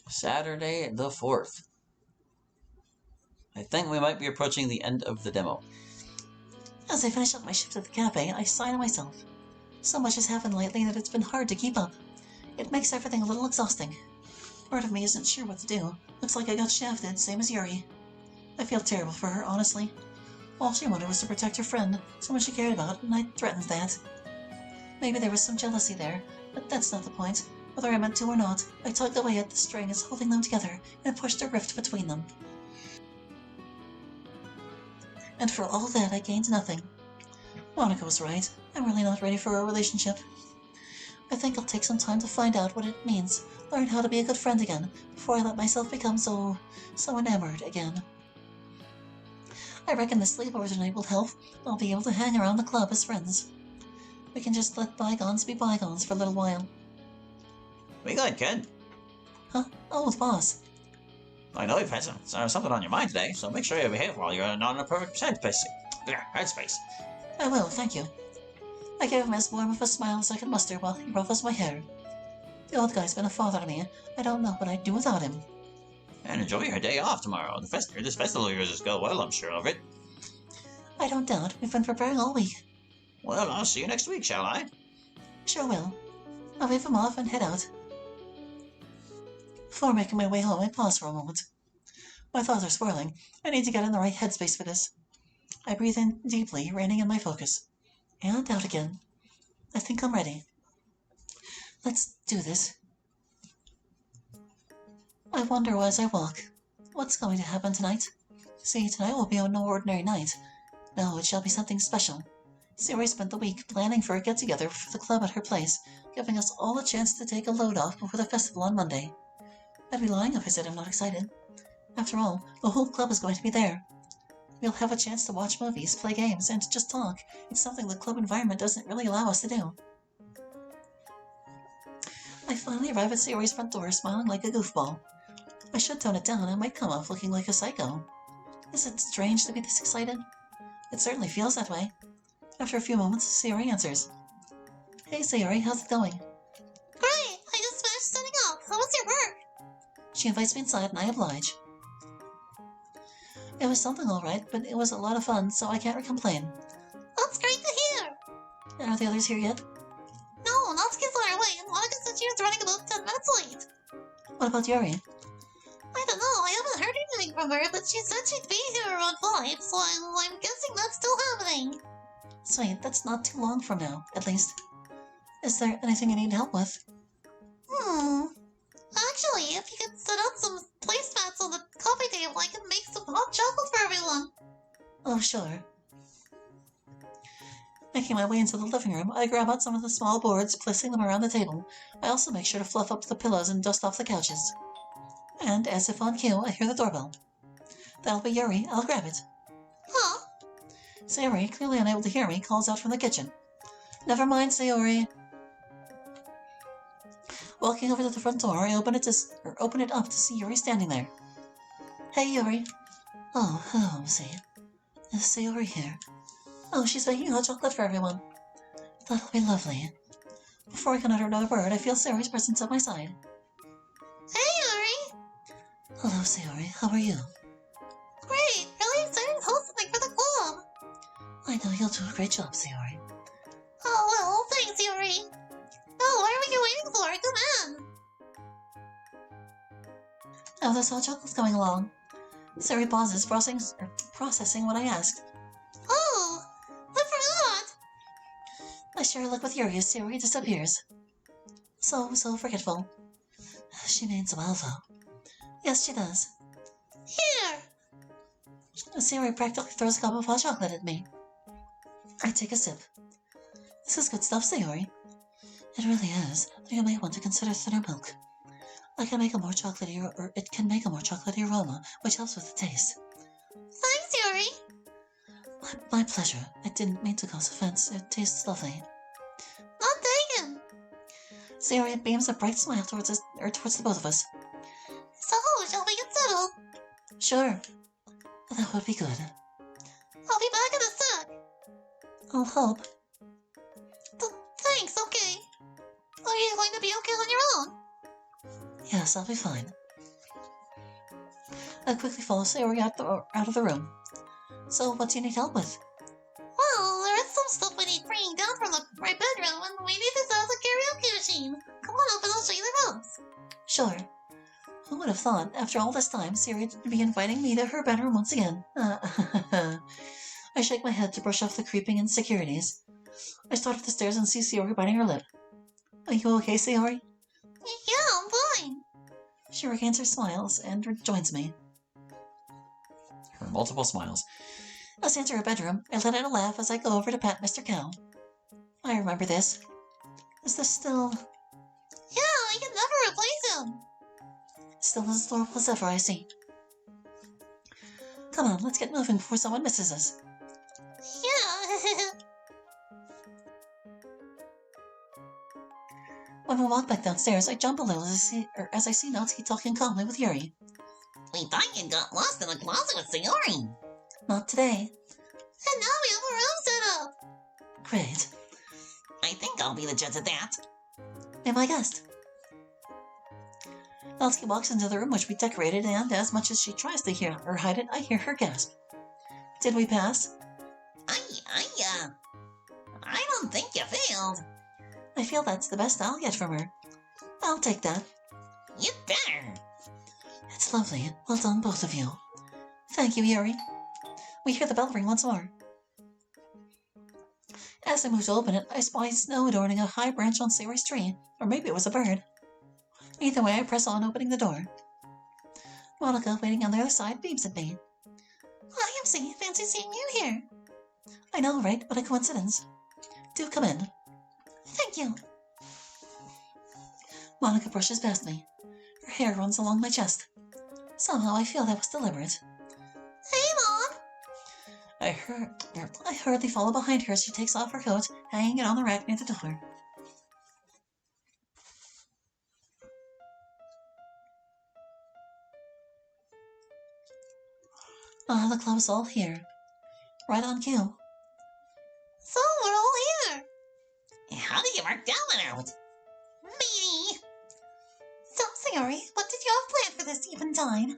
Saturday the 4th. I think we might be approaching the end of the demo. As I finish up my shift at the cafe, I sigh to myself. So much has happened lately that it's been hard to keep up. It makes everything a little exhausting. Part of me isn't sure what to do. Looks like I got shafted, same as Yuri. I feel terrible for her, honestly. All she wanted was to protect her friend, someone she cared about, and I threatened that. Maybe there was some jealousy there, but that's not the point. Whether I meant to or not, I tugged away at the strings holding them together and pushed a rift between them. And for all that, I gained nothing. Monica was right. I'm really not ready for a relationship. I think I'll take some time to find out what it means, learn how to be a good friend again, before I let myself become so enamored again. I reckon the sleepover tonight will help. I'll be able to hang around the club as friends. We can just let bygones be bygones for a little while. We good, kid? Huh? Oh, the boss. I know you've had something on your mind today, so make sure you behave while you're not in a perfect headspace. I will, thank you. I gave him as warm of a smile as I could muster while he ruffles my hair. The old guy's been a father to me. I don't know what I'd do without him. And enjoy your day off tomorrow. This festival of yours is go well, I'm sure of it. I don't doubt. We've been preparing all week. Well, I'll see you next week, shall I? Sure will. I'll wave him off and head out. Before making my way home, I pause for a moment. My thoughts are swirling. I need to get in the right headspace for this. I breathe in deeply, reining in my focus. And out again. I think I'm ready. Let's do this. I wonder as I walk, what's going to happen tonight? See, tonight will be no ordinary night. No, it shall be something special. Sayori spent the week planning for a get-together for the club at her place, giving us all a chance to take a load off before the festival on Monday. I'd be lying if I said I'm not excited. After all, the whole club is going to be there. We'll have a chance to watch movies, play games, and just talk. It's something the club environment doesn't really allow us to do. I finally arrive at Sayori's front door, smiling like a goofball. I should tone it down. I might come off looking like a psycho. Is it strange to be this excited? It certainly feels that way. After a few moments, Sayori answers. Hey Sayori, how's it going? Great! I just finished setting up. How was your work? She invites me inside and I oblige. It was something alright, but it was a lot of fun, so I can't complain. That's great to hear! Are the others here yet? No, Natsuki's on her way, and Monica said she was running about 10 minutes late. What about Yuri? I don't know, I haven't heard anything from her, but she said she'd be here around 5, so I'm guessing that's still happening. Sweet, that's not too long from now, at least. Is there anything you need help with? Actually, if you could set out some placemats on the coffee table, I can make some hot chocolate for everyone. Oh, sure. Making my way into the living room, I grab out some of the small boards, placing them around the table. I also make sure to fluff up the pillows and dust off the couches. And, as if on cue, I hear the doorbell. That'll be Yuri. I'll grab it. Huh? Sayori, clearly unable to hear me, calls out from the kitchen. Never mind, Sayori. Walking over to the front door, I open it up to see Yuri standing there. Hey, Yuri. Oh, hello, see. Is Sayori here? Oh, she's making hot chocolate for everyone. That'll be lovely. Before I can utter another word, I feel Sayori's presence at my side. Hey, Yuri! Hello, Sayori. How are you? Great! Really excited to host something for the club! I know you'll do a great job, Sayori. Oh, well, thanks, Yuri. Oh, what are you waiting for? Come on! Oh, this hot chocolate's going along. Sayori pauses, processing what I asked. Oh, I forgot! I share a look with Yuri as Sayori disappears. So forgetful. She means well, though. Yes, she does. Here! Sayori practically throws a cup of hot chocolate at me. I take a sip. This is good stuff, Sayori. It really is, though you may want to consider thinner milk. It can make a more chocolatey aroma, which helps with the taste. Thanks, Yuri! My pleasure. I didn't mean to cause offense. It tastes lovely. Not taken! Sayori beams a bright smile towards the both of us. So, shall we get settled? Sure. That would be good. I'll be back in a sec. I'll hope. Thanks, okay. Are you going to be okay on your own? Yes, I'll be fine. I quickly follow Sayori out of the room. So, what do you need help with? Well, there is some stuff we need bringing down from my bedroom, and we need to set a karaoke machine. Come on up and I'll show you the rooms. Sure. Who would have thought, after all this time, Sayori would be inviting me to her bedroom once again? I shake my head to brush off the creeping insecurities. I start up the stairs and see Sayori biting her lip. Are you okay, Sayori? Yeah, I'm fine. She regains her smiles and rejoins me. Her multiple smiles. As I enter her bedroom, I let out a laugh as I go over to pat Mr. Cow. I remember this. Is this still... Yeah, I can never replace him. Still as adorable as ever, I see. Come on, let's get moving before someone misses us. Yeah. When we walk back downstairs, I jump a little as I see Natsuki talking calmly with Yuri. We thought you got lost in the closet with Sayori. Not today. And now we have a room set up. Great. I think I'll be the judge of that. Be my guest. Natsuki walks into the room which we decorated, and as much as she tries to hear or hide it, I hear her gasp. Did we pass? I don't think you failed. I feel that's the best I'll get from her. I'll take that. You better. It's lovely. Well done, both of you. Thank you, Yuri. We hear the bell ring once more. As I move to open it, I spy snow adorning a high branch on Sayori's tree, or maybe it was a bird. Either way, I press on, opening the door. Monica, waiting on the other side, beams at me. Hi, MC. Fancy seeing you here. I know, right? What a coincidence. Do come in. Thank you. Monica brushes past me. Her hair runs along my chest. Somehow I feel that was deliberate. Hey, Mom. I hurriedly follow behind her as she takes off her coat, hanging it on the rack near the door. The club's all here. Right on cue. So we're all here. How did you work that one out? Me. So, Sayori, what did you have planned for this eventide?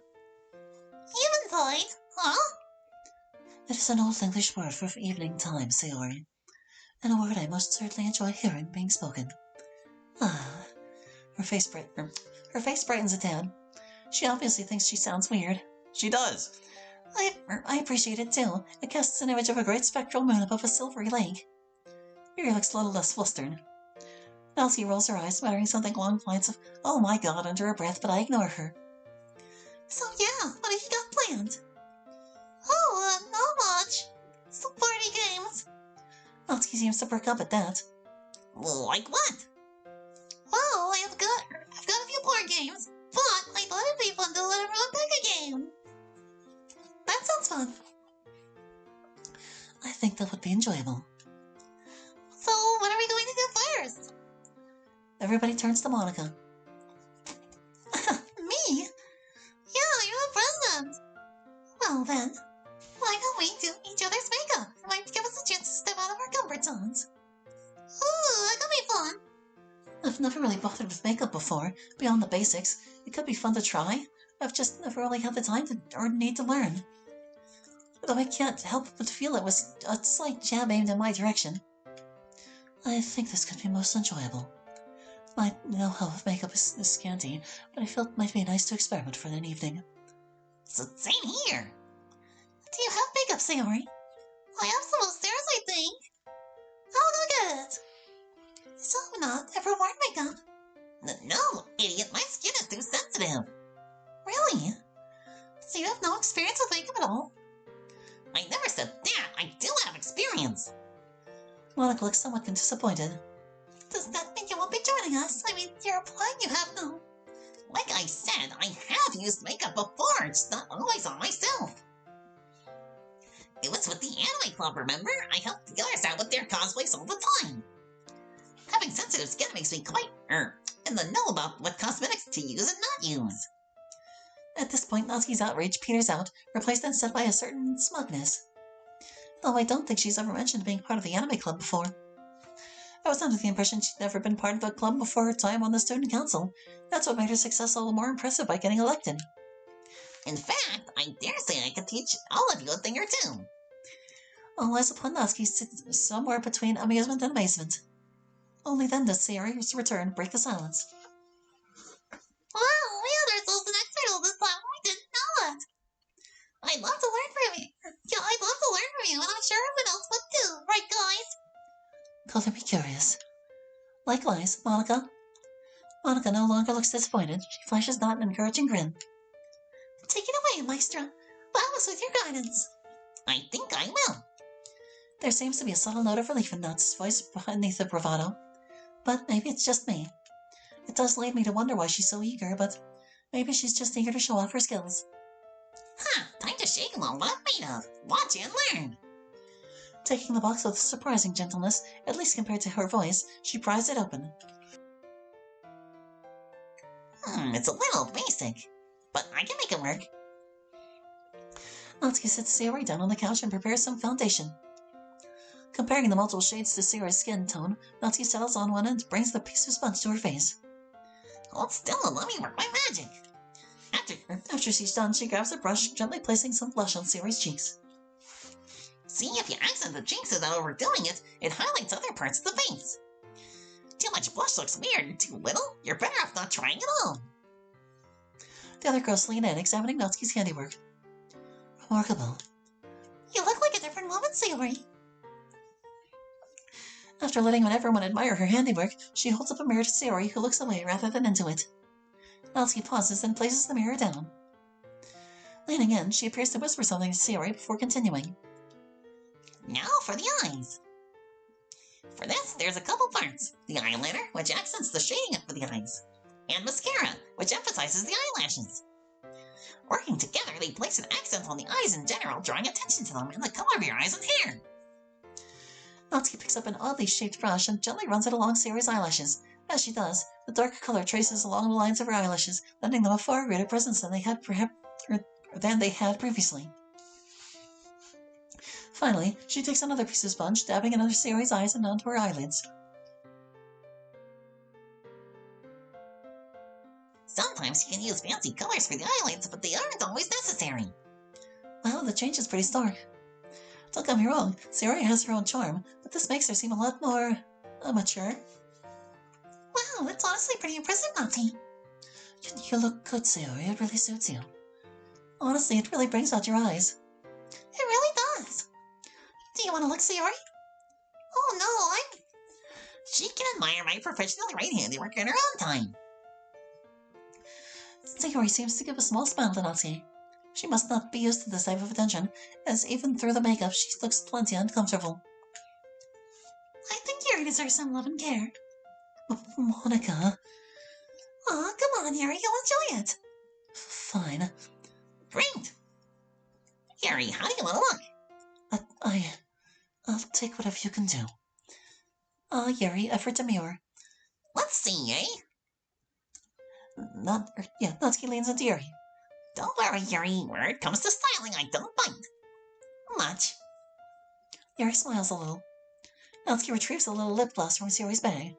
Eventide? Huh? It is an old English word for evening time, Sayori, and a word I most certainly enjoy hearing being spoken. Ah, her face brightens a tad. She obviously thinks she sounds weird. She does. I appreciate it too. It casts an image of a great spectral moon above a silvery lake. Yuri looks a little less flustered. Elsie rolls her eyes, muttering something along the lines of, "Oh my god," under her breath, but I ignore her. So yeah, what have you got planned? Oh, not much. Some party games. Elsie seems to perk up at that. Like what? Well, I've got a few board games, but I thought it'd be fun to let everyone pick a game. That sounds fun. I think that would be enjoyable. So, what are we going to do first? Everybody turns to Monica. Me? Yeah, you're the president. Well then, why don't we do each other's makeup? It might give us a chance to step out of our comfort zones. Ooh, that could be fun. I've never really bothered with makeup before, beyond the basics. It could be fun to try. I've just never really had the time to or need to learn. Though I can't help but feel it was a slight jab aimed in my direction. I think this could be most enjoyable. My know-how of makeup is scanty, but I felt it might be nice to experiment for an evening. So, same here. Do you have makeup, Sayori? I have some upstairs, I think. I'll go get it. So, not ever worn makeup? No, idiot. My skin is too sensitive. Really? So you have no experience with makeup at all? I never said that. I do have experience. Monica looks somewhat disappointed. Does that mean you won't be joining us? I mean, you're implying you have no... Like I said, I have used makeup before. It's not always on myself. It was with the anime club, remember? I helped the others out with their cosplays all the time. Having sensitive skin makes me quite, in the know about what cosmetics to use and not use. At this point, Natsuki's outrage peters out, replaced instead by a certain smugness. Though I don't think she's ever mentioned being part of the anime club before. I was under the impression she'd never been part of a club before her time on the student council. That's what made her success all the more impressive by getting elected. In fact, I dare say I could teach all of you a thing or two. All eyes upon Natsuki sit somewhere between amusement and amazement. Only then does Sayori's return break the silence. Wow, we had ourselves an expert all this time. We didn't know it. I'd love to learn from you. Yeah, I'd love to learn from you, and I'm sure everyone else would too. Right, guys? Color me curious. Likewise, Monica. Monica no longer looks disappointed. She flashes Dot an encouraging grin. Take it away, Maestra. Wow us with your guidance. I think I will. There seems to be a subtle note of relief in Dot's voice beneath the bravado. But maybe it's just me. It does lead me to wonder why she's so eager, but maybe she's just eager to show off her skills. Time to shake them all I'm made of. Watch and learn. Taking the box with surprising gentleness, at least compared to her voice, she pries it open. It's a little basic, but I can make it work. Natsuki sits Sayori down on the couch and prepares some foundation. Comparing the multiple shades to Sayori's skin tone, Natsuki settles on one and brings the piece of sponge to her face. Hold still and let me work my magic. After she's done, she grabs a brush, gently placing some blush on Sayori's cheeks. See, if you accent the cheeks without overdoing it, it highlights other parts of the face. Too much blush looks weird, too little, you're better off not trying at all. The other girls lean in, examining Natsuki's handiwork. Remarkable. You look like a different woman, Sayori. After letting everyone admire her handiwork, she holds up a mirror to Sayori, who looks away rather than into it. Natsuki pauses and places the mirror down. Leaning in, she appears to whisper something to Sayori before continuing. Now for the eyes. For this, there's a couple parts. The eyeliner, which accents the shading of the eyes, and mascara, which emphasizes the eyelashes. Working together, they place an accent on the eyes in general, drawing attention to them and the color of your eyes and hair. Natsuki picks up an oddly shaped brush and gently runs it along Sayori's eyelashes. As she does, the dark color traces along the lines of her eyelashes, lending them a far greater presence than they had previously. Finally, she takes another piece of sponge, dabbing it under Sayori's eyes and onto her eyelids. Sometimes you can use fancy colors for the eyelids, but they aren't always necessary. Wow, the change is pretty stark. Don't get me wrong, Sayori has her own charm, but this makes her seem a lot more mature. Wow, that's honestly pretty impressive, Nati. You look good, Sayori. It really suits you. Honestly, it really brings out your eyes. It really does. Do you want to look, Sayori? Oh no, She can admire my professional right handiwork in her own time. Sayori seems to give a small smile to Natsuki. She must not be used to this type of attention, as even through the makeup she looks plenty uncomfortable. I think Yuri deserves some love and care. Monica. Aw, come on, Yuri, you'll enjoy it. Fine. Great. Yuri, how do you want to look? I'll take whatever you can do. Yuri, effort demure. Let's see, eh? Natsuki leans into Yuri. Don't worry, Yuri. Where it comes to styling, I don't bite. Much. Yuri smiles a little. Natsuki retrieves a little lip gloss from Yuri's bag.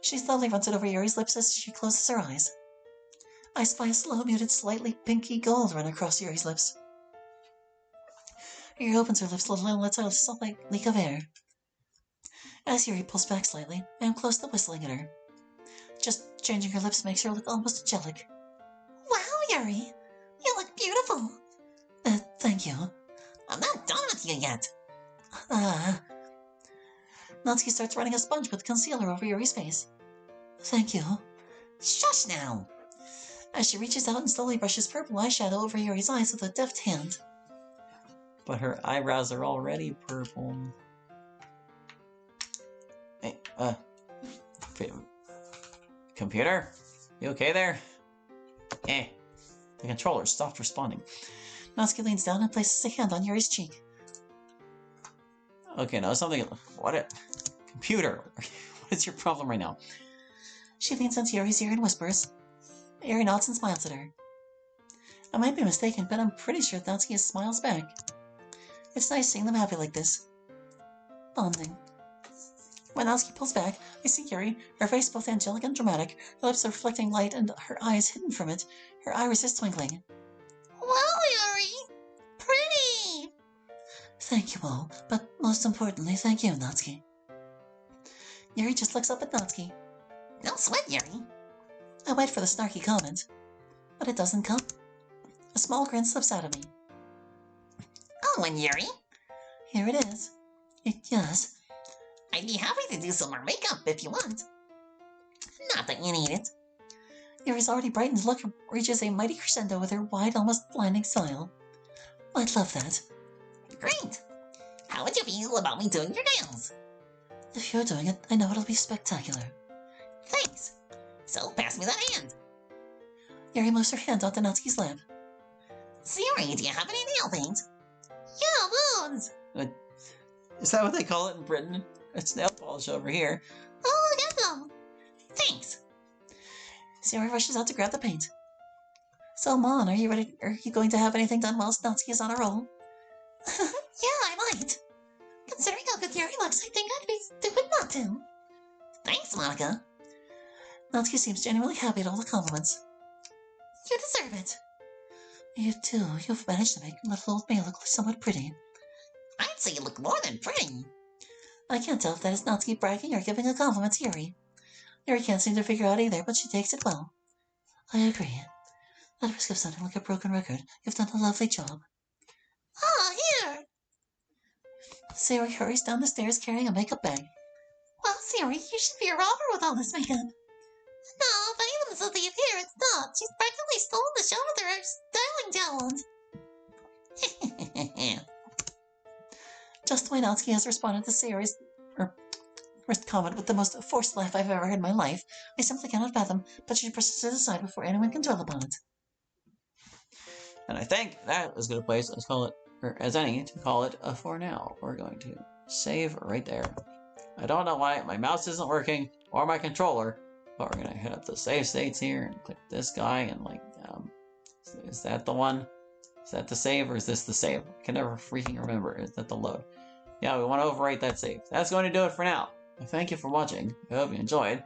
She slowly runs it over Yuri's lips as she closes her eyes. I spy a slow, muted, slightly pinky gold run across Yuri's lips. Yuri opens her lips a little and lets out a slight leak of air. As Yuri pulls back slightly, I am close to whistling at her. Just changing her lips makes her look almost angelic. Wow, Yuri! You look beautiful! Thank you. I'm not done with you yet. Natsuki starts running a sponge with concealer over Yuri's face. Thank you. Shush now! As she reaches out and slowly brushes purple eyeshadow over Yuri's eyes with a deft hand. But her eyebrows are already purple. Hey, computer? You okay there? Eh, the controller stopped responding. Natsuki leans down and places a hand on Yuri's cheek. Okay, now something... Computer, what is your problem right now? She leans into Yuri's ear and whispers. Yuri nods and smiles at her. I might be mistaken, but I'm pretty sure Natsuki smiles back. It's nice seeing them happy like this. Bonding. When Natsuki pulls back, I see Yuri, her face both angelic and dramatic, her lips are reflecting light and her eyes hidden from it, her iris is twinkling. Wow, Yuri! Pretty! Thank you all, but most importantly, thank you, Natsuki. Yuri just looks up at Natsuki. No sweat, Yuri. I wait for the snarky comment, but it doesn't come. A small grin slips out of me. Oh, and Yuri? Here it is. Yes. I'd be happy to do some more makeup if you want. Not that you need it. Yuri's already brightened look reaches a mighty crescendo with her wide, almost blinding smile. I'd love that. Great! How would you feel about me doing your nails? If you're doing it, I know it'll be spectacular. Thanks. So pass me that hand. Yuri moves her hand onto Natsuki's lap. Sayori, do you have any nail paint? Yeah, those. Is that what they call it in Britain? It's nail polish over here. Oh, look at them. Thanks. Sayori rushes out to grab the paint. So, Mon, are you ready? Are you going to have anything done whilst Natsuki is on a roll? Yeah, I might. Considering how good Yuri looks, I think I'd be stupid not to. Thanks, Monica. Natsuki seems genuinely happy at all the compliments. You deserve it. You too. You've managed to make little old me look somewhat pretty. I'd say you look more than pretty. I can't tell if that is Natsuki bragging or giving a compliment to Yuri. Yuri can't seem to figure out either, but she takes it well. I agree. At risk of sounding like a broken record, you've done a lovely job. Ah, here. Sayori hurries down the stairs carrying a makeup bag. Well, Sayori, you should be a robber with all this makeup. No, but even as a thief here, it's not. She's practically stolen the show with her styling talent. Just the way Natsuki has responded to Sayori's comment with the most forced laugh I've ever heard in my life, I simply cannot fathom, but she pushes it aside before anyone can dwell upon it. And I think that is as good a place as any to call it a for now. We're going to save right there. I don't know why my mouse isn't working or my controller, but we're gonna hit up the save states here and click this guy and is that the one? Is that the save or is this the save? I can never freaking remember. Is that the load? Yeah, we want to overwrite that save. That's going to do it for now. Thank you for watching. I hope you enjoyed,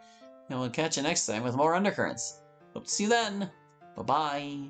and we'll catch you next time with more Undercurrents. Hope to see you then. Bye-bye.